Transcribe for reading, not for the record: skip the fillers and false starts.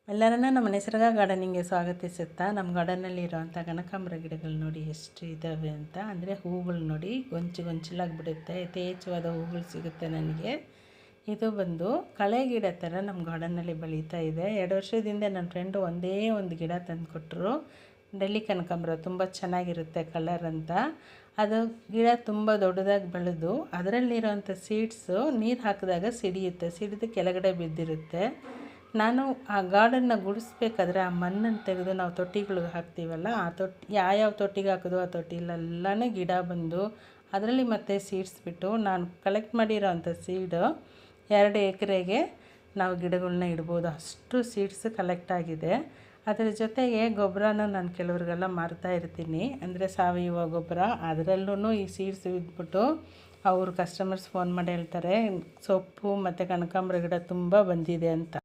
ಎಲ್ಲರನ್ನ ನಮ್ಮ ನಿಸರ್ಗ ಗಾರ್ಡನಿಂಗ್ಗೆ ಸ್ವಾಗತಿಸುತ್ತಾ ನಮ್ಮ ಗಾರ್ಡನಲ್ಲಿ ಇರೋವಂಥ ಕನಕಾಂಬರ ಗಿಡಗಳು ನೋಡಿ ಎಷ್ಟು ಇದ್ದಾವೆ ಅಂತ. ಅಂದರೆ ಹೂಗಳು ನೋಡಿ ಗೊಂಚಲಾಗಿ ಬಿಡುತ್ತೆ, ಯಥೇಚ್ಛವಾದ ಹೂಗಳು ಸಿಗುತ್ತೆ ನನಗೆ. ಇದು ಬಂದು ಕಳೆ ಗಿಡ ಥರ ನಮ್ಮ ಗಾರ್ಡನ್ನಲ್ಲಿ ಬೆಳೀತಾ ಇದೆ. 2 ವರ್ಷದಿಂದ ನನ್ನ ಫ್ರೆಂಡು ಒಂದೇ ಒಂದು ಗಿಡ ತಂದು ಕೊಟ್ಟರು. ಡೆಲ್ಲಿ ಕನಕಾಂಬರ ತುಂಬ ಚೆನ್ನಾಗಿರುತ್ತೆ ಕಲರ್ ಅಂತ. ಅದು ಗಿಡ ತುಂಬ ದೊಡ್ಡದಾಗಿ ಬೆಳೆದು ಅದರಲ್ಲಿರೋವಂಥ ಸೀಡ್ಸು ನೀರು ಹಾಕಿದಾಗ ಸಿಡಿದು ಕೆಳಗಡೆ ಬಿದ್ದಿರುತ್ತೆ. ನಾನು ಆ ಗಾರ್ಡನ್ನ ಗುಡಿಸ್ಬೇಕಾದ್ರೆ ಆ ಮಣ್ಣನ್ನು ತೆಗೆದು ನಾವು ತೊಟ್ಟಿಗಳಿಗೆ ಹಾಕ್ತೀವಲ್ಲ, ಆ ತೊಟ್ಟಿ ಯಾವ್ಯಾವ ತೊಟ್ಟಿಗೆ ಹಾಕೋದು ಆ ತೊಟ್ಟಿಲೆಲ್ಲನೂ ಗಿಡ ಬಂದು ಅದರಲ್ಲಿ ಮತ್ತೆ ಸೀಡ್ಸ್ ಬಿಟ್ಟು ನಾನು ಕಲೆಕ್ಟ್ ಮಾಡಿರೋವಂಥ ಸೀಡು 2 ಎಕರೆಗೆ ನಾವು ಗಿಡಗಳನ್ನ ಇಡ್ಬೋದು, ಅಷ್ಟು ಸೀಡ್ಸ್ ಕಲೆಕ್ಟ್ ಆಗಿದೆ. ಅದರ ಜೊತೆಗೆ ಗೊಬ್ಬರನೂ ನಾನು ಕೆಲವ್ರಿಗೆಲ್ಲ ಮಾರ್ತಾ ಇರ್ತೀನಿ. ಅಂದರೆ ಸಾವಯವ ಗೊಬ್ಬರ, ಅದರಲ್ಲೂ ಈ ಸೀಡ್ಸ್ ಇದ್ಬಿಟ್ಟು ಅವರು ಕಸ್ಟಮರ್ಸ್ ಫೋನ್ ಮಾಡಿ ಹೇಳ್ತಾರೆ ಸೊಪ್ಪು ಮತ್ತು ಕನಕಾಂಬರ ಗಿಡ ತುಂಬ ಬಂದಿದೆ ಅಂತ.